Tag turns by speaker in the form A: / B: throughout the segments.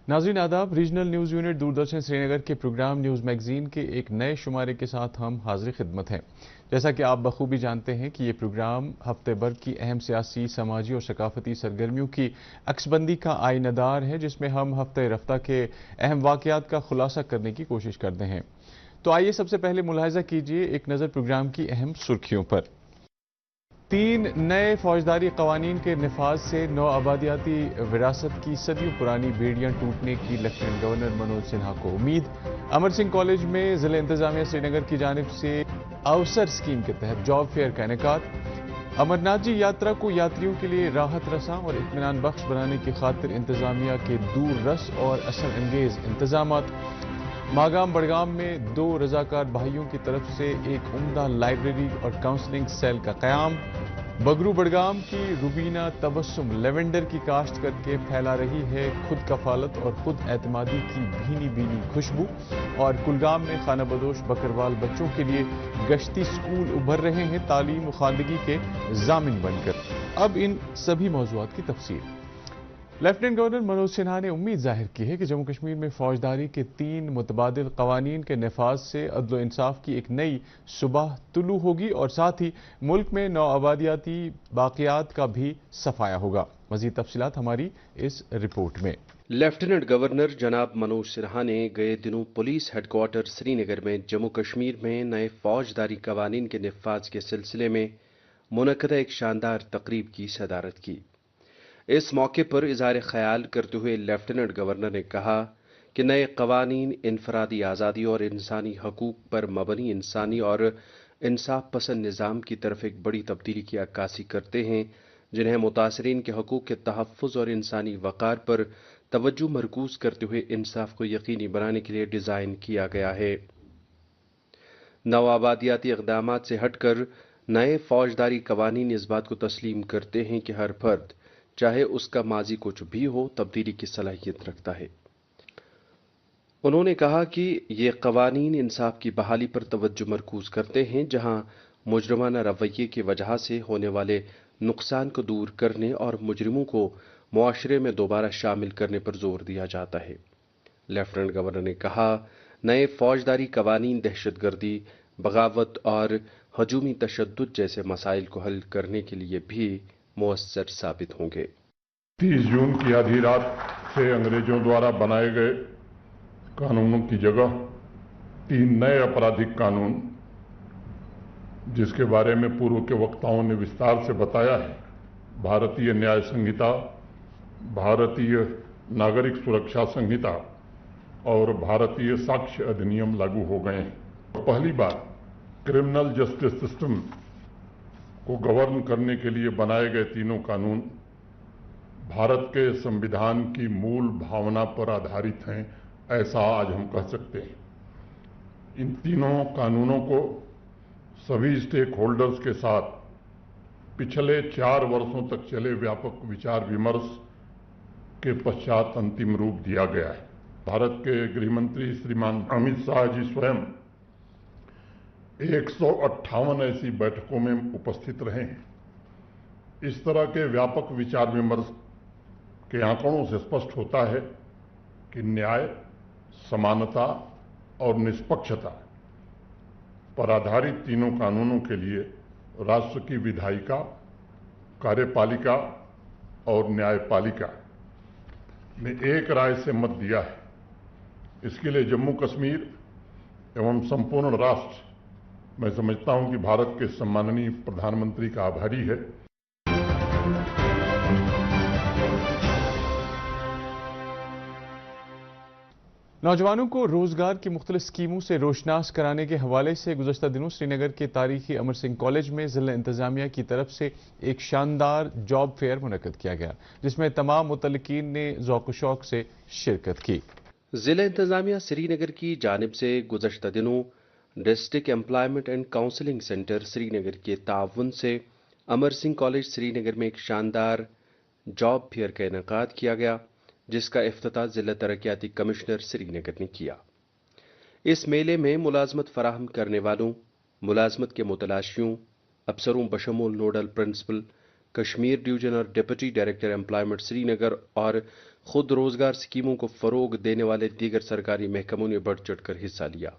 A: नाज़रीन आदाब, regional news unit Doordarshan Srinagar के प्रोग्राम न्यूज़ मैगजीन के एक नए शुमारे के साथ हम हाजिर खिदमत हैं। जैसा कि आप बखूबी जानते हैं कि ये प्रोग्राम हफ्ते भर की अहम सियासी, समाजी और सकाफती सरगर्मियों की अक्सबंदी का आइनदार है, जिसमें हम हफ्ते रफ्ता के अहम वाक़यात का खुलासा करने की कोशिश करते हैं। तो आइए सबसे पहले मुलाहिजा कीजिए एक नज़र प्रोग्राम की अहम सुर्खियों पर। 3 नए फौजदारी कवानीन के नफाज से नौ आबादियाती विरासत की सदियों पुरानी बेड़ियां टूटने की लेफ्टिनेंट गवर्नर मनोज सिन्हा को उम्मीद। अमर सिंह कॉलेज में जिला इंतजामिया श्रीनगर की जानिब से अवसर स्कीम के तहत जॉब फेयर का इनेकाद। अमरनाथ जी यात्रा को यात्रियों के लिए राहत रसां और इत्मीनान बख्श बनाने की खातिर इंतजामिया के दूर रस और असर अंगेज इंतजामात। मागाम बड़गाम में 2 रजाकार भाइयों की तरफ से एक उम्दा लाइब्रेरी और काउंसलिंग सेल का क़याम। बगरू बड़गाम की रुबीना तबस्सुम लेवेंडर की काश्त करके फैला रही है खुद कफालत और खुद एतमादी की भीनी भीनी खुशबू। और कुलगाम में खाना बदोश बकरवाल बच्चों के लिए गश्ती स्कूल उभर रहे हैं तालीम व खानदगी के जामिन बनकर। अब इन सभी मौज़ूआत की तफसील। लेफ्टिनेंट गवर्नर मनोज सिन्हा ने उम्मीद जाहिर की है कि जम्मू कश्मीर में फौजदारी के 3 मुतबादिल कवानीन के नफाज से अदल इंसाफ की एक नई सुबह तुलू होगी और साथ ही मुल्क में नौ आबादियाती बाक़ियात का भी सफाया होगा। मज़ीद तफसीलात हमारी इस रिपोर्ट में।
B: लेफ्टिनेंट गवर्नर जनाब मनोज सिन्हा ने गए दिनों पुलिस हेडक्वार्टर श्रीनगर में जम्मू कश्मीर में नए फौजदारी कवानीन के नफाज के सिलसिले में मुनक्कदा एक शानदार तकरीब की सदारत की। इस मौके पर इज़हार ख्याल करते हुए लेफ्टिनेंट गवर्नर ने कहा कि नए कवानीन इनफरादी आज़ादी और इंसानी हकूक़ पर मबनी इंसानी और इंसाफ पसंद निज़ाम की तरफ एक बड़ी तब्दीली की अक्कासी करते हैं, जिन्हें मुतासरीन के हकूक़ के तहफ़्फ़ुज़ और इंसानी वक़ार पर तवज्जो मरकूज़ करते हुए इंसाफ को यकीनी बनाने के लिए डिज़ाइन किया गया है। नवाबादियाती इक़दामात से हटकर नए फौजदारी कवानीन इस बात को तस्लीम करते हैं कि हर फर्द, चाहे उसका माजी कुछ भी हो, तब्दीली की सलाहियत रखता है। उन्होंने कहा कि ये कवानीन इंसाफ की बहाली पर तवज्जो मरकूज़ करते हैं, जहां मुजरमाना रवैये की वजह से होने वाले नुकसान को दूर करने और मुजरिमों को मुआशरे में दोबारा शामिल करने पर जोर दिया जाता है। लेफ्टिनेंट गवर्नर ने कहा, नए फौजदारी कवानीन दहशतगर्दी, बगावत और हजूमी तशद्दुद जैसे मसाइल को हल करने के लिए भी मुअस्सर साबित होंगे।
C: 30 जून की आधी रात से अंग्रेजों द्वारा बनाए गए कानूनों की जगह 3 नए आपराधिक कानून, जिसके बारे में पूर्व के वक्ताओं ने विस्तार से बताया है, भारतीय न्याय संहिता, भारतीय नागरिक सुरक्षा संहिता और भारतीय साक्ष्य अधिनियम लागू हो गए हैं। पहली बार क्रिमिनल जस्टिस सिस्टम को गवर्न करने के लिए बनाए गए तीनों कानून भारत के संविधान की मूल भावना पर आधारित हैं, ऐसा आज हम कह सकते हैं। इन तीनों कानूनों को सभी स्टेक होल्डर्स के साथ पिछले 4 वर्षों तक चले व्यापक विचार विमर्श के पश्चात अंतिम रूप दिया गया है। भारत के गृहमंत्री श्रीमान अमित शाह जी स्वयं 158 ऐसी बैठकों में उपस्थित रहे हैं। इस तरह के व्यापक विचार विमर्श के आंकड़ों से स्पष्ट होता है कि न्याय, समानता और निष्पक्षता पर आधारित तीनों कानूनों के लिए राष्ट्र की विधायिका, कार्यपालिका और न्यायपालिका ने एक राय से मत दिया है। इसके लिए जम्मू कश्मीर एवं संपूर्ण राष्ट्र, मैं समझता हूं कि भारत के सम्माननीय प्रधानमंत्री का आभारी है।
A: नौजवानों को रोजगार की मुख्तलिफ स्कीमों से रोशनास कराने के हवाले से गुज़श्ता दिनों श्रीनगर के तारीखी अमर सिंह कॉलेज में जिला इंतजामिया की तरफ से एक शानदार जॉब फेयर मुनक्कद किया गया, जिसमें तमाम मुतल्लिकीन ने ज़ौक़ शौक़ से शिरकत की।
B: जिला इंतजामिया श्रीनगर की जानिब से गुज़श्ता दिनों district employment and counselling centre Srinagar के ताउन से अमर सिंह कॉलेज श्रीनगर में एक शानदार जॉब फेयर का इनेकाद किया गया, जिसका इफ्तिताह जिला तरक्याती कमिश्नर श्रीनगर ने किया। इस मेले में मुलाजमत फराहम करने वालों, मुलाजमत के मुतलाशियों, अफसरों बशमूल नोडल प्रिंसिपल कश्मीर डिवीजन और डिप्टी डायरेक्टर एम्प्लॉयमेंट श्रीनगर और خود روزگار اسکیموں کو فروغ دینے والے دیگر سرکاری محکموں نے بڑھ چڑھ کر حصہ لیا۔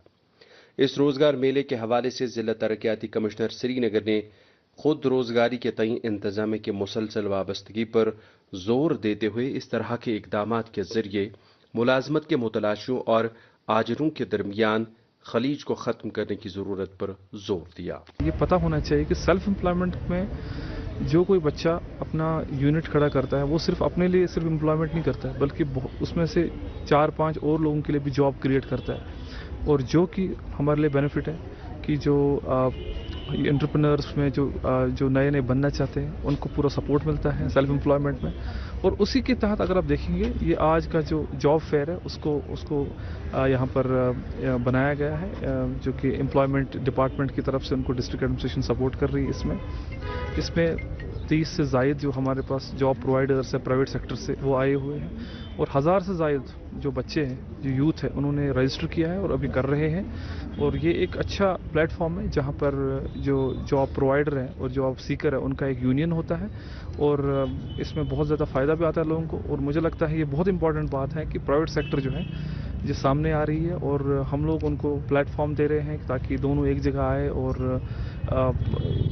B: اس روزگار میلے کے حوالے سے ضلع ترقیاتی کمشنر سری نگر نے خود روزگاری کے تئیں انتظامیہ کی مسلسل وابستگی پر زور دیتے ہوئے اس طرح کے اقدامات کے ذریعے ملازمت کے متلاشیوں اور آجروں کے درمیان خلیج کو ختم کرنے کی ضرورت پر زور دیا۔
D: یہ پتہ ہونا چاہیے کہ سیلف امپلائمنٹ میں جو کوئی بچہ اپنا یونٹ کھڑا کرتا ہے وہ صرف اپنے لیے صرف امپلائمنٹ نہیں کرتا ہے، بلکہ اس میں سے 4-5 اور لوگوں کے لیے بھی جاب کریٹ کرتا ہے، اور جو کہ ہمارے لیے بینیفٹ ہے کہ جو انٹرپرینرس میں جو نئے بننا چاہتے ہیں ان کو پورا سپورٹ ملتا ہے سیلف امپلائمنٹ میں۔ اور اسی کے تحت اگر آپ دیکھیں گے یہ آج کا جو جاب فیئر ہے اس کو یہاں پر بنایا گیا ہے، جو کہ امپلائمنٹ ڈپارٹمنٹ کی طرف سے ان کو ڈسٹرکٹ ایڈمنسٹریشن سپورٹ کر رہی ہے۔ اس میں 30 سے زائد جو ہمارے پاس جاب پرووائڈرس ہیں پرائیویٹ سیکٹر سے وہ آئے ہوئے ہیں، اور 1000 سے زائد جو بچے ہیں جو یوتھ ہے انہوں نے رجسٹر کیا ہے اور ابھی کر رہے ہیں۔ اور یہ ایک اچھا پلیٹ فارم ہے جہاں پر جو جاب پرووائڈر ہیں اور جاب سیکر ہے ان کا ایک یونین ہوتا ہے، اور اس میں بہت زیادہ فائدہ بھی آتا ہے لوگوں کو۔ اور مجھے لگتا ہے یہ بہت امپورٹنٹ بات ہے کہ پرائیویٹ سیکٹر جو ہے جو سامنے آ رہی ہے، اور ہم لوگ ان کو پلیٹ فارم دے رہے ہیں تاکہ دونوں ایک جگہ آئے اور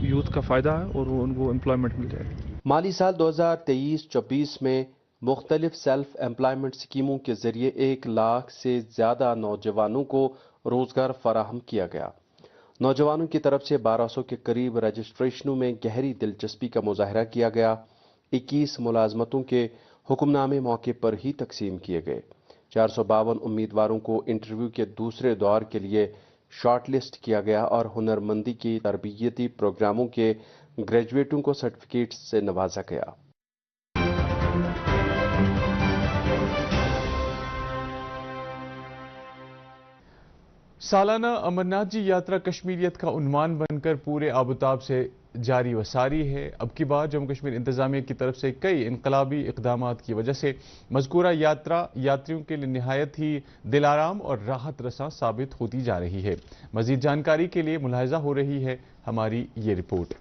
D: یوتھ کا فائدہ ہے اور ان کو امپلائمنٹ مل جائے۔
B: مالی سال 2023-24 میں مختلف سیلف امپلائمنٹ اسکیموں کے ذریعے 1 لاکھ سے زیادہ نوجوانوں کو روزگار فراہم کیا گیا۔ نوجوانوں کی طرف سے 1200 کے قریب رجسٹریشنوں میں گہری دلچسپی کا مظاہرہ کیا گیا۔ 21 ملازمتوں کے حکم نامے موقع پر ہی تقسیم کیے گئے۔ 452 امیدواروں کو انٹرویو کے دوسرے دور کے لیے شارٹ لسٹ کیا گیا، اور ہنرمندی کی تربیتی پروگراموں کے گریجویٹوں کو سرٹیفکیٹ سے نوازا گیا۔
A: سالانہ امرناتھ جی یاترا کشمیریت کا عنوان بن کر پورے آبوتاب سے جاری و ساری ہے۔ اب کی بار جموں کشمیر انتظامیہ کی طرف سے کئی انقلابی اقدامات کی وجہ سے مذکورہ یاترا یاتریوں کے لیے نہایت ہی دل آرام اور راحت رساں ثابت ہوتی جا رہی ہے۔ مزید جانکاری کے لیے ملاحظہ ہو رہی ہے ہماری یہ رپورٹ۔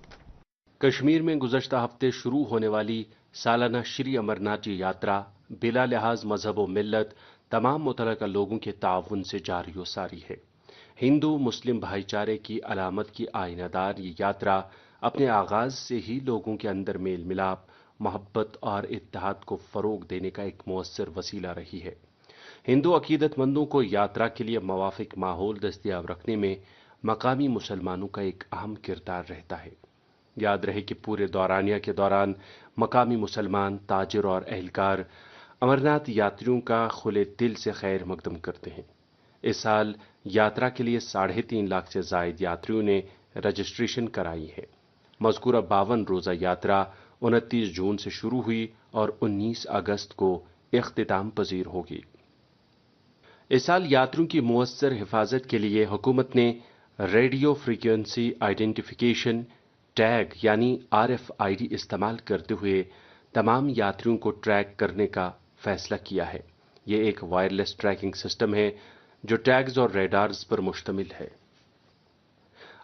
B: کشمیر میں گزشتہ ہفتے شروع ہونے والی سالانہ شری امرناتھ جی یاترا بلا لحاظ مذہب و ملت تمام متعلقہ لوگوں کے تعاون سے جاری و ساری ہے۔ ہندو مسلم بھائی چارے کی علامت کی آئینہ دار یہ یاترا اپنے آغاز سے ہی لوگوں کے اندر میل ملاپ، محبت اور اتحاد کو فروغ دینے کا ایک مؤثر وسیلہ رہی ہے۔ ہندو عقیدت مندوں کو یاترا کے لیے موافق ماحول دستیاب رکھنے میں مقامی مسلمانوں کا ایک اہم کردار رہتا ہے۔ یاد رہے کہ پورے دورانیہ کے دوران مقامی مسلمان تاجر اور اہلکار امرناتھ یاتریوں کا کھلے دل سے خیر مقدم کرتے ہیں۔ اس سال یاترا کے لیے 3.5 لاکھ سے زائد یاتریوں نے رجسٹریشن کرائی ہے۔ مذکورہ 52 روزہ یاترا 29 جون سے شروع ہوئی اور 19 اگست کو اختتام پذیر ہوگی۔ اس سال یاتریوں کی مؤثر حفاظت کے لیے حکومت نے ریڈیو فریکوینسی آئیڈینٹیفیکیشن ٹیگ یعنی RFID استعمال کرتے ہوئے تمام یاتریوں کو ٹریک کرنے کا فیصلہ کیا ہے۔ یہ ایک وائرلیس ٹریکنگ سسٹم ہے جو ٹیگز اور ریڈارز پر مشتمل ہے۔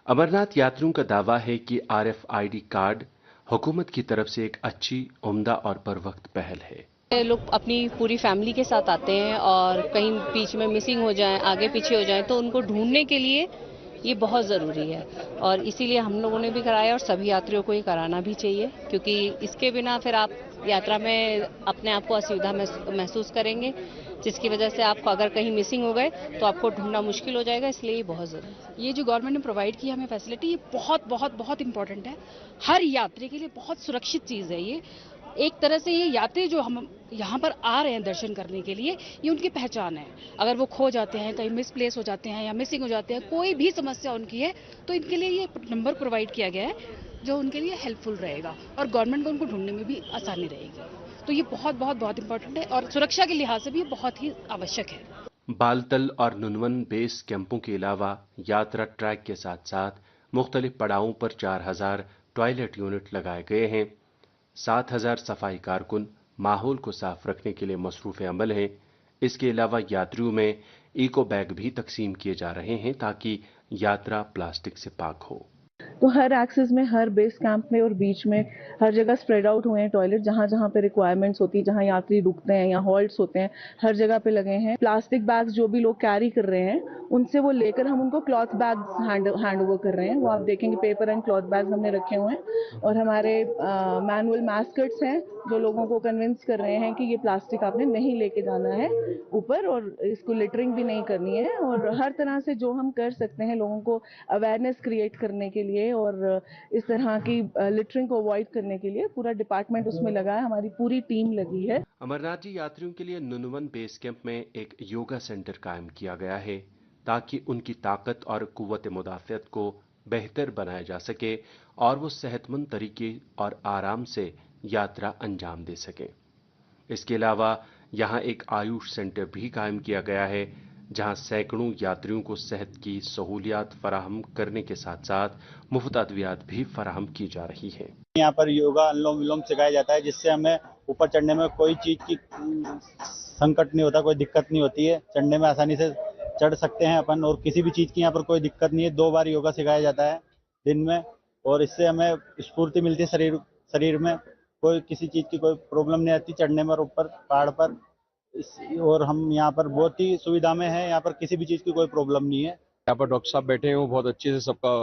B: امرناتھ یاتریوں کا دعویٰ ہے کہ RFID کارڈ حکومت کی طرف سے ایک اچھی، عمدہ اور پر وقت پہل ہے۔
E: لوگ اپنی پوری فیملی کے ساتھ آتے ہیں اور کہیں بیچ میں مسنگ ہو جائیں، آگے پیچھے ہو جائیں تو ان کو ڈھونڈنے کے لیے یہ بہت ضروری ہے، اور اسی لیے ہم لوگوں نے بھی کرایا اور سبھی یاتریوں کو یہ کرانا بھی چاہیے، کیونکہ اس کے بنا پھر آپ یاترا میں اپنے آپ کو اسویدھا محسوس کریں گے، جس کی وجہ سے آپ کو اگر کہیں مسنگ ہو گئے تو آپ کو ڈھونڈنا مشکل ہو جائے گا، اس لیے یہ بہت ضروری ہے۔
F: یہ جو گورنمنٹ نے پرووائڈ کی ہمیں فیسلٹی، یہ بہت بہت بہت امپورٹنٹ ہے، ہر یاتری کے لیے بہت سرکشت چیز ہے۔ یہ ایک طرح سے یہ یاتری جو ہم یہاں پر آ رہے ہیں درشن کرنے کے لیے، یہ ان کی پہچان ہے۔ اگر وہ کھو جاتے ہیں، کہیں مس پلیس ہو جاتے ہیں یا مسنگ ہو جاتے ہیں، کوئی بھی سمسیا ان کی ہے تو ان کے لیے یہ نمبر پرووائڈ کیا گیا ہے جو ان کے لیے ہیلپ فل رہے گا، اور گورنمنٹ کو ان کو ڈھونڈنے میں بھی آسانی رہے گی۔ تو یہ بہت بہت بہت امپورٹنٹ ہے، اور سرکشا کے لحاظ سے بھی یہ بہت ہی آوشک ہے۔
B: بالتل اور ننون بیس کیمپوں کے علاوہ یاترا ٹریک کے ساتھ ساتھ مختلف پڑاؤں پر 4000 ٹوائلٹ یونٹ لگائے گئے ہیں۔ 7000 صفائی کارکن ماحول کو صاف رکھنے کے لیے مصروف عمل ہیں۔ اس کے علاوہ یاتریوں میں ایکو بیگ بھی تقسیم کیے جا رہے ہیں تاکہ یاترا پلاسٹک سے پاک ہو۔
G: تو ہر ایکسس میں, ہر بیس کیمپ میں اور بیچ میں ہر جگہ اسپریڈ آؤٹ ہوئے ہیں ٹوائلٹ, جہاں جہاں پہ ریکوائرمنٹس ہوتی ہے, جہاں یاتری رکتے ہیں یا ہالٹس ہوتے ہیں, ہر جگہ پہ لگے ہیں. پلاسٹک بیگز جو بھی لوگ کیری کر رہے ہیں ان سے وہ لے کر ہم ان کو کلاتھ بیگز ہینڈ اوور کر رہے ہیں. وہ آپ دیکھیں گے پیپر اینڈ کلاتھ بیگز ہم نے رکھے ہوئے ہیں, اور ہمارے مینول ماسکٹس ہیں جو لوگوں کو کنونس کر رہے ہیں کہ یہ پلاسٹک آپ نے نہیں لے کے جانا ہے اوپر, اور اس کو لٹرنگ بھی نہیں کرنی ہے. اور ہر طرح سے جو ہم کر سکتے ہیں لوگوں کو اویئرنیس کریٹ کرنے کے لیے اور اس طرح کی لٹرنگ کو اوائڈ کرنے کے لیے پورا ڈپارٹمنٹ اس میں لگا ہے, ہماری پوری ٹیم لگی ہے.
B: امرناتھ جی یاتریوں کے لیے ننون بیس کیمپ میں ایک یوگا سینٹر قائم کیا گیا ہے تاکہ ان کی طاقت اور قوت مدافعت کو بہتر بنایا جا سکے اور وہ صحت مند طریقے اور آرام سے یاترا انجام دے سکیں. اس کے علاوہ یہاں ایک آیوش سینٹر بھی قائم کیا گیا ہے جہاں سینکڑوں یاتریوں کو صحت کی سہولیات فراہم کرنے کے ساتھ ساتھ مفت ادویات بھی فراہم کی جا رہی ہیں.
H: یہاں پر یوگا انلوم ولوم سکھایا جاتا ہے جس سے ہمیں اوپر چڑھنے میں کوئی چیز کی سنکٹ نہیں ہوتا, کوئی دقت نہیں ہوتی ہے, چڑھنے میں آسانی سے چڑھ سکتے ہیں اپن, اور کسی بھی چیز کی یہاں پر کوئی دقت نہیں ہے. 2 بار یوگا سکھایا جاتا ہے دن میں, اور اس سے ہمیں اسفورتی ملتی ہے شریر میں, کوئی کسی چیز کی کوئی پرابلم نہیں آتی چڑھنے میں اوپر پہاڑ پر. اور ہم یہاں پر بہت ہی سویدھا میں ہیں, یہاں پر کسی بھی چیز کی کوئی پرابلم نہیں ہے.
I: یہاں پر ڈاکٹر صاحب بیٹھے ہیں, وہ بہت اچھے سے سب کا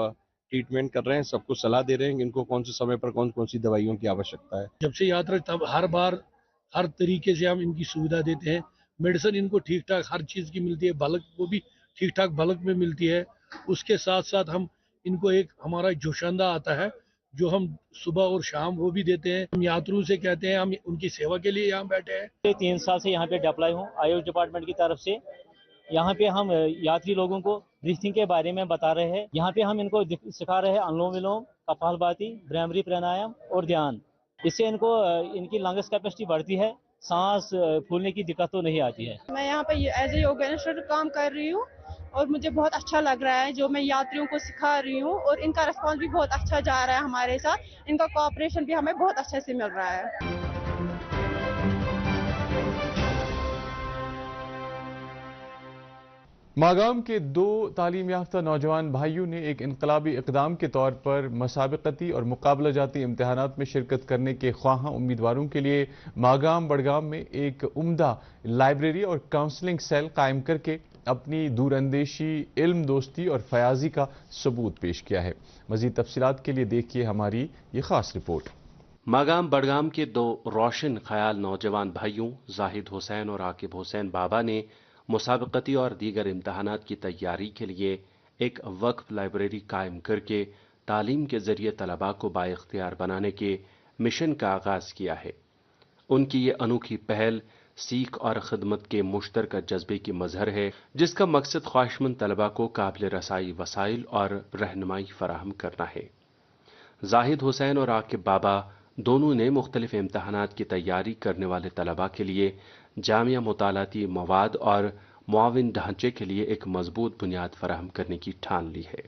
I: ٹریٹمنٹ کر رہے ہیں, سب کو صلاح دے رہے ہیں کہ ان کو کون سے سمے پر کون سی دوائیوں کی آوشکتا ہے.
J: جب سے یاترا تب ہر بار ہر طریقے سے ہم ان کی سویدھا دیتے ہیں. میڈیسن ان کو ٹھیک ٹھاک ہر چیز کی ملتی ہے, بلک وہ بھی ٹھیک ٹھاک بلک میں ملتی ہے. اس کے ساتھ ساتھ ہم ان کو ایک ہمارا جوشاندہ آتا ہے جو ہم صبح اور شام وہ بھی دیتے ہیں. ہم یاتریوں سے کہتے ہیں ہم ان کی سیوا کے لیے یہاں بیٹھے ہیں.
K: 3 سال سے یہاں پہ اپلائی ہوں آیوش ڈپارٹمنٹ کی طرف سے. یہاں پہ ہم یاتری لوگوں کو بریتھنگ کے بارے میں بتا رہے ہیں. یہاں پہ ہم ان کو سکھا رہے ہیں انلوم ولوم, کپالبھاتی, برہمری پرانایام اور دھیان. اس سے ان کو ان کی لنگس کیپیسٹی بڑھتی ہے, سانس پھولنے کی دقت تو نہیں آتی ہے.
L: میں یہاں پہ ایز اے یوگا انسٹرکٹر کام کر رہی ہوں اور مجھے بہت اچھا لگ رہا ہے جو میں یاتریوں کو سکھا رہی ہوں, اور ان کا ریسپانس بھی بہت اچھا جا رہا ہے ہمارے ساتھ. ان کا کوآپریشن بھی ہمیں بہت اچھے سے مل رہا ہے.
A: ماگام کے 2 تعلیم یافتہ نوجوان بھائیوں نے ایک انقلابی اقدام کے طور پر مسابقتی اور مقابلہ جاتی امتحانات میں شرکت کرنے کے خواہاں امیدواروں کے لیے ماگام بڑگام میں ایک عمدہ لائبریری اور کاؤنسلنگ سیل قائم کر کے اپنی دور اندیشی, علم دوستی اور فیاضی کا ثبوت پیش کیا ہے. مزید تفصیلات کے لیے دیکھیے ہماری یہ خاص رپورٹ.
B: ماگام بڑگام کے 2 روشن خیال نوجوان بھائیوں زاہد حسین اور عاقب حسین بابا نے مسابقتی اور دیگر امتحانات کی تیاری کے لیے ایک وقف لائبریری قائم کر کے تعلیم کے ذریعے طلباء کو بااختیار بنانے کے مشن کا آغاز کیا ہے. ان کی یہ انوکھی پہل سیکھ اور خدمت کے مشترکہ جذبے کی مظہر ہے جس کا مقصد خواہشمند طلباء کو قابل رسائی وسائل اور رہنمائی فراہم کرنا ہے. زاہد حسین اور عاقب بابا دونوں نے مختلف امتحانات کی تیاری کرنے والے طلباء کے لیے جامعہ مطالعاتی مواد اور معاون ڈھانچے کے لیے ایک مضبوط بنیاد فراہم کرنے کی ٹھان لی ہے.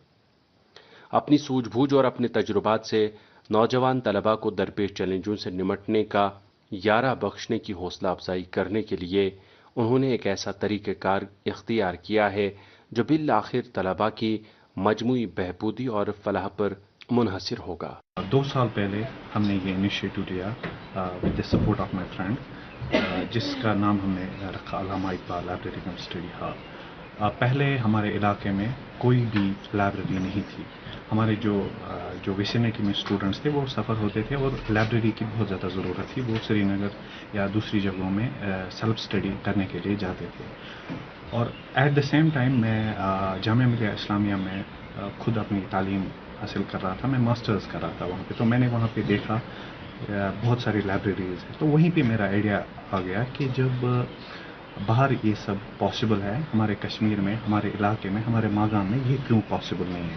B: اپنی سوجھ بوجھ اور اپنے تجربات سے نوجوان طلباء کو درپیش چیلنجوں سے نمٹنے کا یارہ بخشنے کی حوصلہ افزائی کرنے کے لیے انہوں نے ایک ایسا طریقہ کار اختیار کیا ہے جو بالآخر طلباء کی مجموعی بہبودی اور فلاح پر منحصر ہوگا.
M: 2 سال پہلے ہم نے یہ انیشیٹو لیا with the support of my friend, جس کا نام ہم نے رکھا علامہ اقبال لائبریری کم اسٹڈی ہال. پہلے ہمارے علاقے میں کوئی بھی لائبریری نہیں تھی. ہمارے جو ویسینٹی میں اسٹوڈنٹس تھے وہ سفر ہوتے تھے اور لائبریری کی بہت زیادہ ضرورت تھی. وہ سری نگر یا دوسری جگہوں میں سیلف اسٹڈی کرنے کے لیے جاتے تھے. اور ایٹ دا سیم ٹائم میں جامعہ ملیہ اسلامیہ میں خود اپنی تعلیم حاصل کر رہا تھا. میں ماسٹرز کر رہا تھا وہاں پہ. تو میں نے وہاں پہ دیکھا بہت ساری لائبریریز ہیں. تو وہیں پہ میرا آئیڈیا آ گیا کہ جب باہر یہ سب پاسبل ہے, ہمارے کشمیر میں, ہمارے علاقے میں, ہمارے ماگام میں یہ کیوں پاسبل نہیں ہے.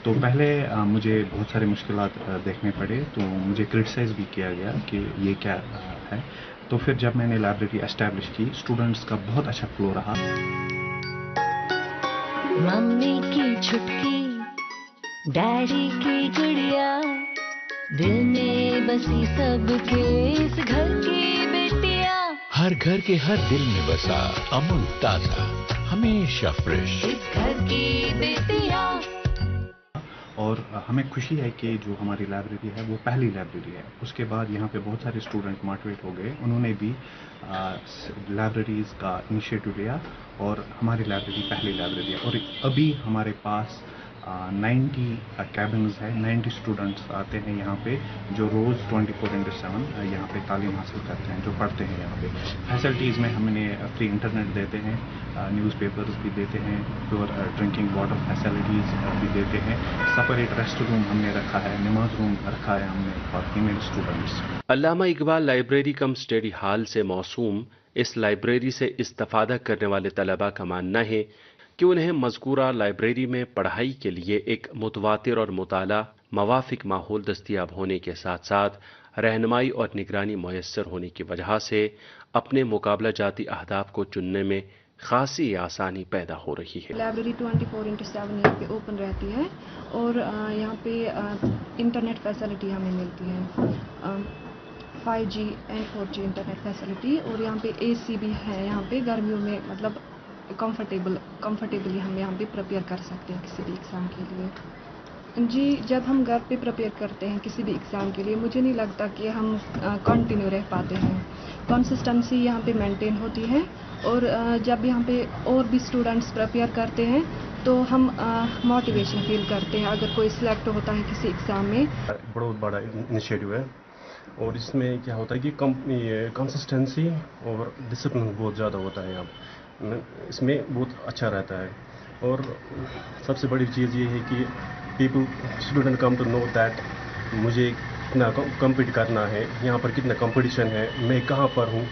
M: تو پہلے مجھے بہت سارے مشکلات دیکھنے پڑے, تو مجھے کرٹیسائز بھی کیا گیا کہ یہ کیا ہے. تو پھر جب میں نے لائبریری اسٹیبلش کی, اسٹوڈنٹس کا بہت اچھا فلو رہا.
N: ممی کی چھٹکی, ڈیڈی کی گڑیا, دل میں بسی سب کے اس گھر کی بیٹیاں.
O: ہر گھر کے ہر دل میں بسا امول تازہ, ہمیشہ فریش,
N: اس گھر کی بیٹیاں.
M: اور ہمیں خوشی ہے کہ جو ہماری لائبریری ہے وہ پہلی لائبریری ہے. اس کے بعد یہاں پہ بہت سارے اسٹوڈنٹ موٹیویٹ ہو گئے, انہوں نے بھی لائبریریز کا انیشیٹو لیا اور ہماری لائبریری پہلی لائبریری ہے. اور ابھی ہمارے پاس 90 کیبنز ہے, 90 اسٹوڈنٹس آتے ہیں یہاں پہ جو روز 24/7 یہاں پہ تعلیم حاصل کرتے ہیں, جو پڑھتے ہیں یہاں پہ. فیسلٹیز میں ہم نے فری انٹرنیٹ دیتے ہیں, نیوز پیپرز بھی دیتے ہیں, پیور ڈرنکنگ واٹر فیسلٹیز بھی دیتے ہیں. سپریٹ ریسٹ روم ہم نے رکھا ہے, نماز روم رکھا ہے ہم نے for female students.
B: Allama Iqbal library come study hall سے موسوم اس لائبریری سے استفادہ کرنے والے طلباء کا ماننا ہے کہ انہیں مذکورہ لائبریری میں پڑھائی کے لیے ایک متواتر اور مطالعہ موافق ماحول دستیاب ہونے کے ساتھ ساتھ رہنمائی اور نگرانی میسر ہونے کی وجہ سے اپنے مقابلہ جاتی اہداف کو چننے میں خاصی آسانی پیدا ہو رہی ہے.
P: لائبریری 24/7 یہاں پہ اوپن رہتی ہے اور یہاں پہ انٹرنیٹ فیسلٹی ہمیں ملتی ہے, 5G and 4G internet facility, اور یہاں پہ AC بھی ہے. یہاں پہ گرمیوں میں مطلب کمفرٹیبلی ہم یہاں پہ پریپیئر کر سکتے ہیں کسی بھی ایگزام کے لیے. جی, جب ہم گھر پہ پریپیئر کرتے ہیں کسی بھی ایگزام کے لیے, مجھے نہیں لگتا کہ ہم کنٹینیو رہ پاتے ہیں. کنسسٹنسی یہاں پہ مینٹین ہوتی ہے, اور جب یہاں پہ اور بھی اسٹوڈنٹس پریپیئر کرتے ہیں تو ہم موٹیویشن فیل کرتے ہیں اگر کوئی سلیکٹ ہوتا ہے کسی ایگزام میں.
Q: بہت بڑا انیشیٹو ہے, اور اس میں کیا ہوتا ہے کہ کنسسٹنسی اور ڈسپلن بہت زیادہ ہوتا ہے. اس میں بہت اچھا رہتا ہے, اور سب سے بڑی چیز یہ ہے کہ student come to know that مجھے کتنا کمپیٹ کرنا ہے, یہاں پر کتنا کمپٹیشن ہے, میں کہاں پر ہوں.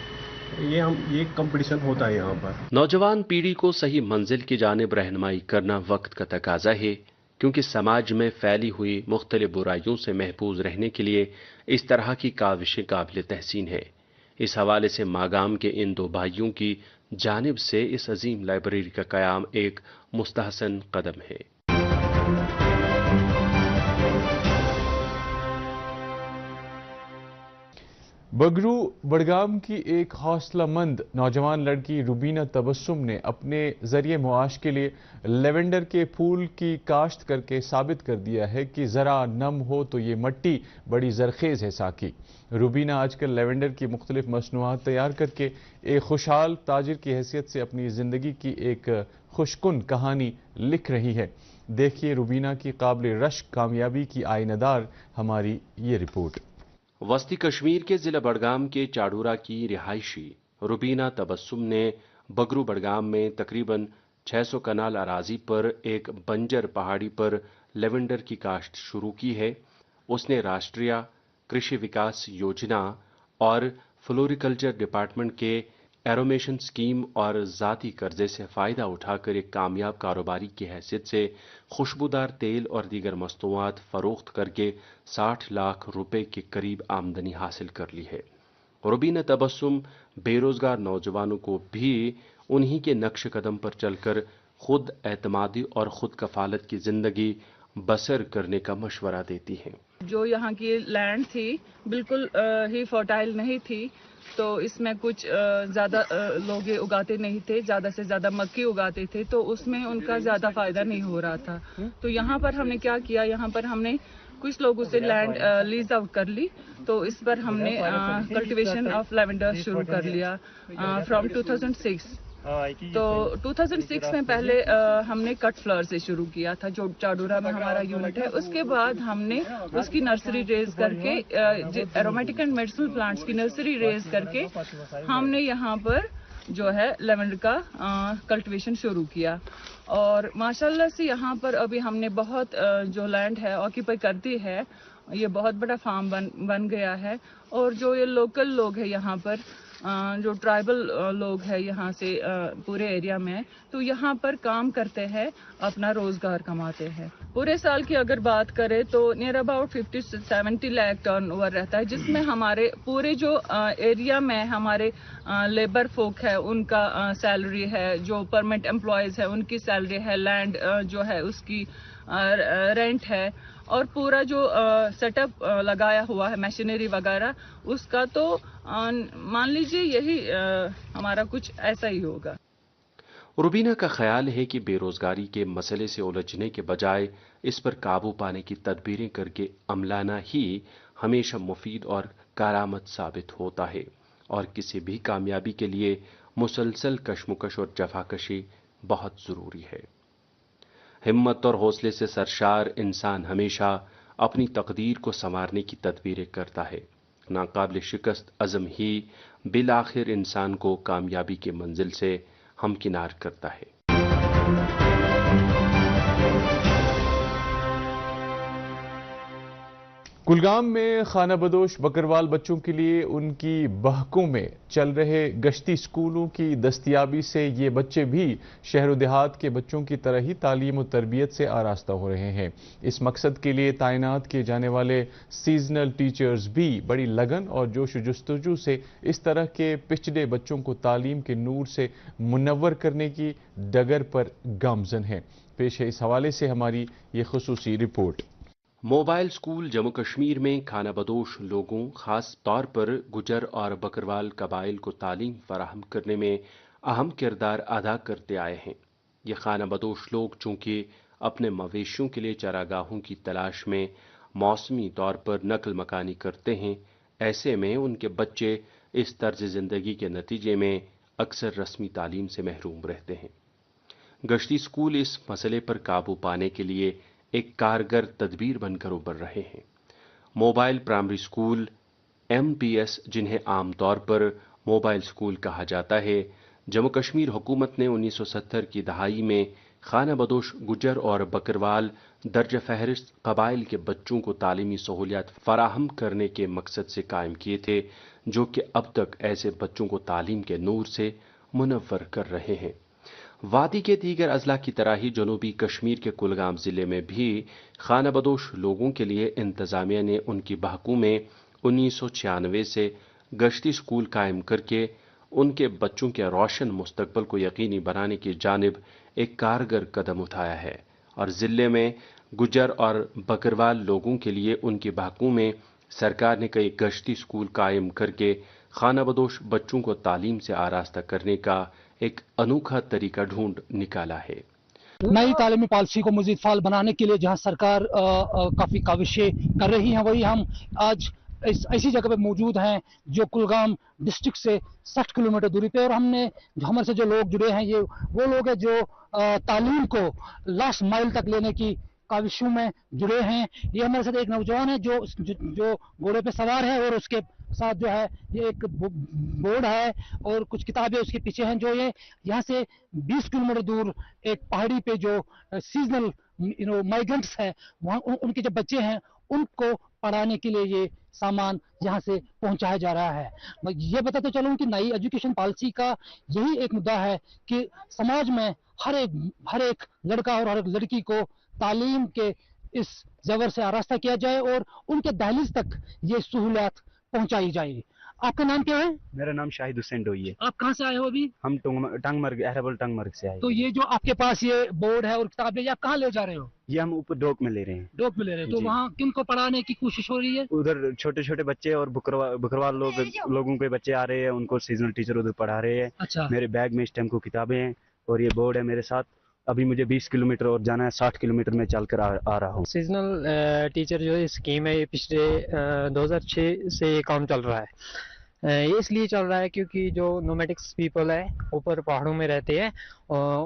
Q: یہ کمپٹیشن ہوتا ہے یہاں پر.
B: نوجوان پیڑھی کو صحیح منزل کی جانب رہنمائی کرنا وقت کا تقاضا ہے, کیونکہ سماج میں پھیلی ہوئی مختلف برائیوں سے محفوظ رہنے کے لیے اس طرح کی کاوشیں قابل تحسین ہے. اس حوالے سے ماگام کے ان دو بھائیوں کی جانب سے اس عظیم لائبریری کا قیام ایک مستحسن قدم ہے.
A: بگرو بڑگام کی ایک حوصلہ مند نوجوان لڑکی روبینہ تبسم نے اپنے ذریعے معاش کے لیے لیونڈر کے پھول کی کاشت کر کے ثابت کر دیا ہے کہ ذرا نم ہو تو یہ مٹی بڑی زرخیز ہے. ساکی روبینہ آج کل لیونڈر کی مختلف مصنوعات تیار کر کے ایک خوشحال تاجر کی حیثیت سے اپنی زندگی کی ایک خوشکن کہانی لکھ رہی ہے. دیکھیے روبینہ کی قابل رشک کامیابی کی آئینہ دار ہماری یہ رپورٹ.
B: وسطی کشمیر کے ضلع بڑگام کے چاڑورا کی رہائشی روبینہ تبسم نے بگرو بڑگام میں تقریباً 600 کنال اراضی پر ایک بنجر پہاڑی پر لیونڈر کی کاشت شروع کی ہے. اس نے راشٹریہ کرشی وکاس یوجنا اور فلوریکلچر ڈپارٹمنٹ کے ایرومیشن سکیم اور ذاتی قرضے سے فائدہ اٹھا کر ایک کامیاب کاروباری کی حیثیت سے خوشبودار تیل اور دیگر مصنوعات فروخت کر کے 60 لاکھ روپے کے قریب آمدنی حاصل کر لی ہے. روبینہ تبسم بے روزگار نوجوانوں کو بھی انہی کے نقش قدم پر چل کر خود اعتمادی اور خود کفالت کی زندگی بسر کرنے کا مشورہ دیتی ہیں.
R: جو یہاں کی لینڈ تھی بالکل ہی فرٹائل نہیں تھی, تو اس میں کچھ زیادہ لوگ اگاتے نہیں تھے, زیادہ سے زیادہ مکئی اگاتے تھے, تو اس میں ان کا زیادہ فائدہ نہیں ہو رہا تھا. تو یہاں پر ہم نے کیا کیا, یہاں پر ہم نے کچھ لوگوں سے لینڈ لیز آؤٹ کر لی, تو اس پر ہم نے کلٹیویشن آف لیونڈر شروع کر لیا فرام 2006. تو 2006 میں پہلے ہم نے کٹ فلاور سے شروع کیا تھا, جو چاڈورا میں ہمارا یونٹ ہے. اس کے بعد ہم نے اس کی نرسری ریز کر کے ایرومیٹک اینڈ میڈیسنل پلانٹس کی نرسری ریز کر کے ہم نے یہاں پر جو ہے لیونڈر کا کلٹیویشن شروع کیا. اور ماشاءاللہ سے یہاں پر ابھی ہم نے بہت جو لینڈ ہے آکیپائی کرتی ہے, یہ بہت بڑا فارم بن گیا ہے. اور جو یہ لوکل لوگ ہیں یہاں پر, جو ٹرائبل لوگ ہیں یہاں سے پورے ایریا میں, تو یہاں پر کام کرتے ہیں, اپنا روزگار کماتے ہیں. پورے سال کی اگر بات کریں تو نیئر اباؤٹ 50 سے 70 لاکھ ٹرن اوور رہتا ہے, جس میں ہمارے پورے جو ایریا میں ہمارے لیبر فوک ہے ان کا سیلری ہے, جو پرمنٹ امپلائیز ہے ان کی سیلری ہے, لینڈ جو ہے اس کی رینٹ ہے, اور پورا جو سیٹ اپ لگایا ہوا ہے مشینری وغیرہ اس کا, تو مان لیجیے یہی ہمارا کچھ ایسا ہی ہوگا.
B: रुबीना का ख्याल है कि बेरोजगारी के मसले से उलझने के बजाय इस पर काबू पाने की तदबीरें करके अमलाना ही हमेशा मुफीद और कारआमद साबित होता है और किसी भी कामयाबी के लिए मुसलसल कशमकश और जफाकशी बहुत जरूरी है। हिम्मत और हौसले से सरशार इंसान हमेशा अपनी तकदीर को संवारने की तदबीरें करता है। नाकाबिल शिकस्त अज़म ही बिलाखिर इंसान को कामयाबी के मंजिल से हमकिनार करता है।
A: कुलगाम में खाना बदोश बकरवाल बच्चों के लिए उनकी बहकों में चल रहे गश्ती स्कूलों की दस्तयाबी से ये बच्चे भी शहर देहात के बच्चों की तरह ही तालीम और तरबियत से आरास्ता हो रहे हैं। इस मकसद के लिए तैनात किए जाने वाले सीजनल टीचर्स भी बड़ी लगन और जोश जस्तजू से इस तरह के पिछड़े बच्चों को तालीम के नूर से मुनव्वर करने की डगर पर गामजन हैं। पेश है इस हवाले से हमारी ये खुसूसी रिपोर्ट।
B: मोबाइल स्कूल जम्मू कश्मीर में खाना बदोश लोगों, खास तौर पर गुजर और बकरवाल कबाइल को तालीम फराहम करने में अहम किरदार अदा करते आए हैं। ये खाना बदोश लोग चूंकि अपने मवेशियों के लिए चरागाहों की तलाश में मौसमी तौर पर नकल मकानी करते हैं, ऐसे में उनके बच्चे इस तर्ज ज़िंदगी के नतीजे में अक्सर रस्मी तालीम से महरूम रहते हैं। गश्ती स्कूल इस मसले पर काबू पाने के लिए एक कारगर तदबीर बनकर उभर रहे हैं। मोबाइल प्राइमरी स्कूल MPS, जिन्हें आमतौर पर मोबाइल स्कूल कहा जाता है, जम्मू कश्मीर हुकूमत ने 1970 की दहाई में खाना बदोश गुजर और बकरवाल दर्ज फहरिस्त कबाइल के बच्चों को तालीमी सहूलियात फराहम करने के मकसद से कायम किए थे, जो कि अब तक ऐसे बच्चों को तालीम के नूर से मुनव्वर कर रहे हैं। वादी के दीगर अजला की तरह ही जनूबी कश्मीर के कुलगाम जिले में भी खाना बदोश लोगों के लिए इंतजामिया ने उनकी बहकू में 1996 से गश्ती स्कूल कायम करके उनके बच्चों के रोशन मुस्तकबल को यकीनी बनाने की जानिब एक कारगर कदम उठाया है और जिले में गुजर और बकरवाल लोगों के लिए उनकी बहकू में सरकार ने कई गश्ती स्कूल कायम करके खाना बदोश बच्चों को तालीम से आरास्ता करने का एक अनोखा तरीका ढूंढ निकाला है।
S: नई तालीमी पॉलिसी को मजीद फाल बनाने के लिए जहां सरकार काफी काविशें कर रही हैं, वही हम आज ऐसी जगह पे मौजूद हैं जो कुलगाम डिस्ट्रिक्ट से 60 किलोमीटर दूरी पे, और हमारे से जो लोग जुड़े हैं ये वो लोग हैं जो तालीम को लास्ट माइल तक लेने की काविशों में जुड़े हैं। ये हमारे साथ एक नौजवान है जो घोड़े पे सवार है और उसके साथ जो है ये एक बोर्ड है और कुछ किताबें उसके पीछे हैं, जो ये यहाँ से 20 किलोमीटर दूर एक पहाड़ी पे जो सीजनल माइग्रेंट्स है वहाँ उनके जो बच्चे हैं उनको पढ़ाने के लिए ये सामान यहाँ से पहुँचाया जा रहा है। मैं ये बताते चलूँ कि नई एजुकेशन पॉलिसी का यही एक मुद्दा है कि समाज में हर एक लड़का और हर एक लड़की को तालीम के इस जबर से आरास्ता किया जाए और उनके दहलीज तक ये सहूलियत पहुंचाई जाएगी। आपका नाम क्या है?
T: मेरा नाम शाहिद हुसैन डोई है।
S: आप कहाँ से आए हो अभी?
T: हम टंगमर्ग, अहरबल टंगमर्ग से आए।
S: तो ये जो आपके पास ये बोर्ड है और किताबें, ये आप कहाँ ले जा रहे हो?
T: ये हम ऊपर डोक में ले रहे हैं।
S: डोक में ले रहे हैं। तो वहाँ किनको पढ़ाने की कोशिश हो रही है?
T: उधर छोटे छोटे बच्चे और बकरवाल लोगों के बच्चे आ रहे हैं, उनको सीजनल टीचर उधर पढ़ा रहे हैं।
S: अच्छा।
T: मेरे बैग में इस टाइम को किताबें हैं और ये बोर्ड है मेरे साथ। अभी मुझे 20 किलोमीटर और जाना है, 60 किलोमीटर में चलकर आ रहा हूँ।
U: सीजनल टीचर जो स्कीम है ये पिछले 2006 से ये काम चल रहा है। ये इसलिए चल रहा है क्योंकि जो नोमैटिक्स पीपल है ऊपर पहाड़ों में रहते हैं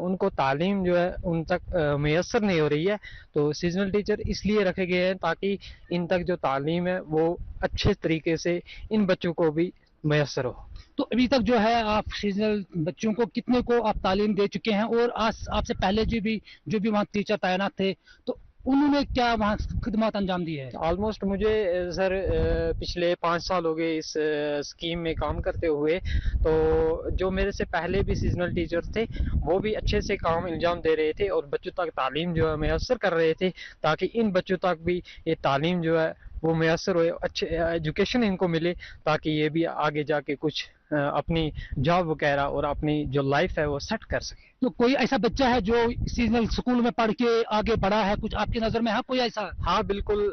U: उनको तालीम जो है उन तक मैसर नहीं हो रही है, तो सीजनल टीचर इसलिए रखे गए हैं ताकि इन तक जो तालीम है वो अच्छे तरीके से इन बच्चों को भी मैसर हो।
S: तो अभी तक जो है आप सीजनल बच्चों को कितने को आप तालीम दे चुके हैं, और आपसे पहले जो भी वहाँ टीचर तैनात थे तो उन्होंने क्या वहाँ खिदमत अंजाम दी है?
U: ऑलमोस्ट मुझे सर पिछले 5 साल हो गए इस स्कीम में काम करते हुए, तो जो मेरे से पहले भी सीजनल टीचर थे वो भी अच्छे से काम अंजाम दे रहे थे और बच्चों तक तालीम जो है मैसर कर रहे थे ताकि इन बच्चों तक भी ये तालीम जो है वो मैसर हो, अच्छे एजुकेशन इनको मिले ताकि ये भी आगे जाके कुछ अपनी जॉब वगैरह और अपनी जो लाइफ है वो सेट कर सके।
S: तो कोई ऐसा बच्चा है जो सीजनल स्कूल में पढ़ के आगे बढ़ा है, कुछ आपकी नज़र में है कोई ऐसा?
U: हाँ बिल्कुल,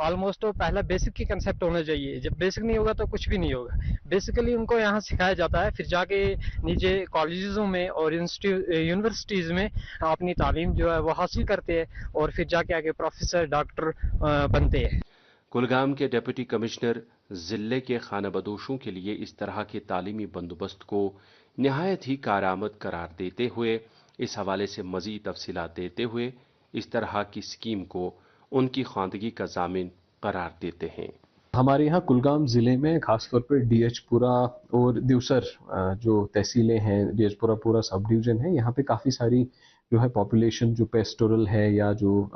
U: ऑलमोस्ट तो पहला बेसिक की कंसेप्ट होना चाहिए। जब बेसिक नहीं होगा तो कुछ भी नहीं होगा। बेसिकली उनको यहाँ सिखाया जाता है, फिर जाके नीचे कॉलेजों में और यूनिवर्सिटीज़ में अपनी तालीम जो है वो हासिल करते हैं और फिर जाके आगे प्रोफेसर डॉक्टर बनते हैं।
B: कुलगाम के डिप्टी कमिश्नर ज़िले के खानाबदोशों के लिए इस तरह के तालीमी बंदोबस्त को निहायत ही कारआमद करार देते हुए इस हवाले से मज़ीद तफसीलात देते हुए इस तरह की स्कीम को उनकी ख़वानदगी का ज़ामिन करार देते हैं।
C: हमारे यहाँ कुलगाम ज़िले में ख़ासतौर पर डीएचपुरा और दिवसर जो तहसीलें हैं, डीएचपुरा पूरा सब डिवीज़न है, यहाँ पे काफ़ी सारी जो है पॉपुलेशन जो पेस्टोरल है या जो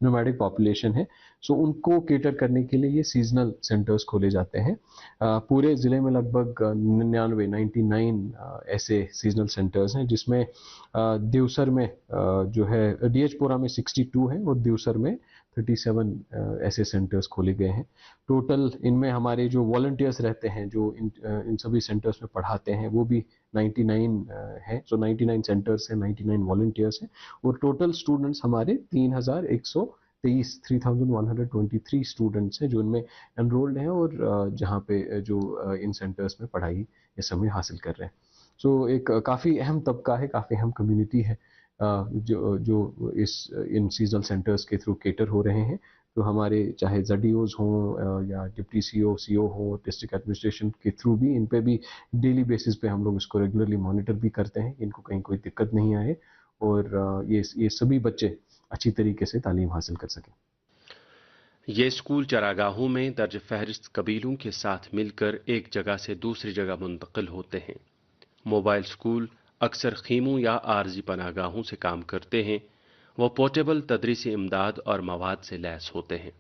C: नोमैडिक पॉपुलेशन है, सो उनको केटर करने के लिए ये सीजनल सेंटर्स खोले जाते हैं। पूरे ज़िले में लगभग 99 ऐसे सीजनल सेंटर्स हैं, जिसमें दिवसर में जो है डीएचपुरा में 62 है और दिवसर में 37 ऐसे सेंटर्स खोले गए हैं। टोटल इनमें हमारे जो वॉलंटियर्स रहते हैं जो इन सभी सेंटर्स में पढ़ाते हैं वो भी 99 है। सो 99 सेंटर्स हैं, 99 वॉलंटियर्स हैं और टोटल स्टूडेंट्स हमारे 3123 स्टूडेंट्स हैं जो इनमें एनरोल्ड हैं और जहाँ पे जो इन सेंटर्स में पढ़ाई इस समय हासिल कर रहे हैं। सो एक काफ़ी अहम तबका है, काफ़ी अहम कम्युनिटी है जो इन सीजनल सेंटर्स के थ्रू केटर हो रहे हैं। तो हमारे चाहे ZDOs हों या डिप्टी CO हो, डिस्ट्रिक्ट एडमिनिस्ट्रेशन के थ्रू भी इन पे भी डेली बेसिस पे हम लोग इसको रेगुलरली मॉनिटर भी करते हैं, इनको कहीं कोई दिक्कत नहीं आए और ये सभी बच्चे अच्छी तरीके से तालीम हासिल कर सकें।
B: ये स्कूल चरागाहों में दर्ज फहरिस्त कबीलों के साथ मिलकर एक जगह से दूसरी जगह मुंतकिल होते हैं। मोबाइल स्कूल अक्सर खीमों या आर्जी पनागाहों से काम करते हैं। वो पोर्टेबल तदरीसी इमदाद और मवाद से लैस होते हैं।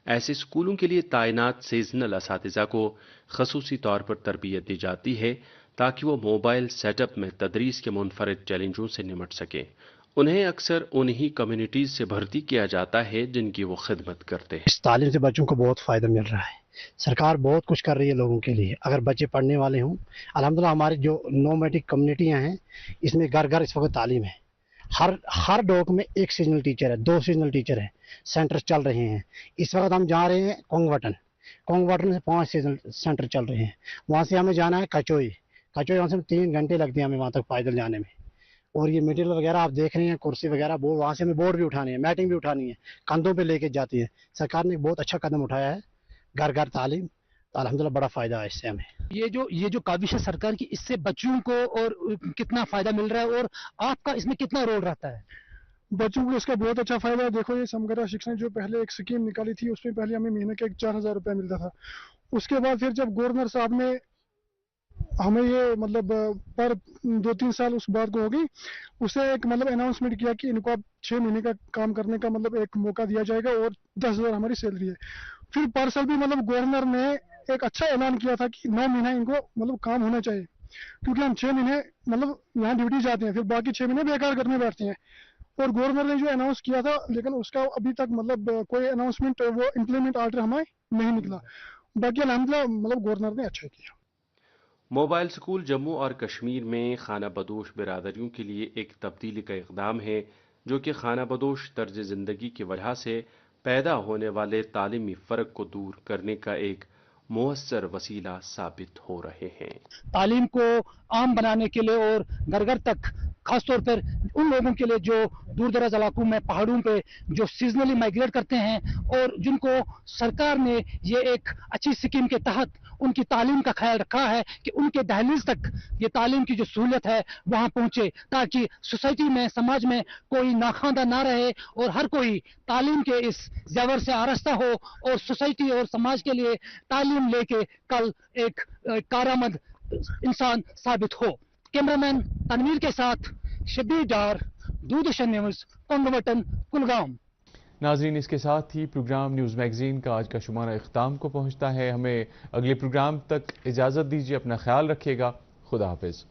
B: ऐसे स्कूलों के लिए तैनात सीजनल असातिज़ा को खसूसी तौर पर तरबियत दी जाती है ताकि वो मोबाइल सेटअप में तदरीस के मुनफरिद चैलेंजों से निमट सकें। उन्हें अक्सर उन्हीं कम्युनिटीज़ से भर्ती किया जाता है जिनकी वो खिदमत करते हैं।
V: इस तालीम से बच्चों को बहुत फ़ायदा मिल रहा है। सरकार बहुत कुछ कर रही है लोगों के लिए, अगर बच्चे पढ़ने वाले हों। अल्हम्दुलिल्लाह हमारी जो नोमैडिक कम्युनिटियाँ हैं इसमें घर घर इस वक्त तालीम है। हर डॉक में एक सीजनल टीचर है, 2 सीजनल टीचर है, सेंटर चल रहे हैं। इस वक्त हम जा रहे हैं कोंगवटन से 5 सीजनल सेंटर चल रहे हैं। वहाँ से हमें जाना है कचोई वहाँ से 3 घंटे लगते हैं हमें वहाँ तक पैदल जाने में। और ये मटेरियल वगैरह आप देख रहे हैं, कुर्सी वगैरह वहाँ से हमें बोर्ड भी उठानी है, मैटिंग भी उठानी है, कंधों पे लेके जाती है। सरकार ने बहुत अच्छा कदम उठाया है, घर घर तालीम, तो अल्हम्दुलिल्लाह बड़ा फ़ायदा है इससे हमें।
S: ये जो काविश है सरकार की, इससे बच्चों को और कितना फ़ायदा मिल रहा है और आपका इसमें कितना रोल रहता है?
W: बच्चों को इसका बहुत अच्छा फ़ायदा है। देखो ये समग्र शिक्षा जो पहले एक स्कीम निकाली थी उसमें पहले हमें महीने के 4,000 रुपये मिलता था। उसके बाद फिर जब गवर्नर साहब ने हमें ये मतलब पर 2-3 साल उस बात को हो गई, उसे एक मतलब अनाउंसमेंट किया कि इनको अब 6 महीने का काम करने का मतलब एक मौका दिया जाएगा और 10,000 हमारी सैलरी है। फिर पर साल भी मतलब गवर्नर ने एक अच्छा ऐलान किया था कि 9 महीना इनको मतलब काम होना चाहिए, क्योंकि हम 6 महीने मतलब यहाँ ड्यूटी जाते हैं, फिर बाकी 6 महीने बेकार करने बैठते हैं। और गवर्नर ने जो अनाउंस किया था, लेकिन उसका अभी तक मतलब कोई अनाउंसमेंट वो इम्प्लीमेंट आर्डर हमें नहीं निकला। बाकी अल्हम्दुलिल्लाह मतलब गवर्नर ने अच्छा किया।
B: मोबाइल स्कूल जम्मू और कश्मीर में खानाबदोश बिरादरियों के लिए एक तब्दीली का इक़दाम है जो कि खानाबदोश तर्ज ज़िंदगी की वजह से पैदा होने वाले तालीमी फ़र्क को दूर करने का एक मुअस्सर वसीला साबित हो रहे हैं।
S: तालीम को आम बनाने के लिए और घर घर तक, खासतौर पर उन लोगों के लिए जो दूर दराज इलाकों में पहाड़ों पे जो सीजनली माइग्रेट करते हैं और जिनको सरकार ने ये एक अच्छी स्कीम के तहत उनकी तालीम का ख्याल रखा है कि उनके दहलीज तक ये तालीम की जो सहूलियत है वहाँ पहुँचे, ताकि सोसाइटी में, समाज में कोई नाखांदा ना रहे और हर कोई तालीम के इस ज़ेवर से आरास्ता हो और सोसाइटी और समाज के लिए तालीम लेके कल एक कारआमद इंसान साबित हो। कैमरामैन तनवीर के साथ शब्बीर डार, दूरदर्शन न्यूज़, कोंगवटन, कुलगाम।
A: नाजरीन, इसके साथ ही प्रोग्राम न्यूज़ मैगजीन का आज का शुमारा इख्ताम को पहुंचता है। हमें अगले प्रोग्राम तक इजाज़त दीजिए, अपना ख्याल रखिएगा। खुदा हाफिज़।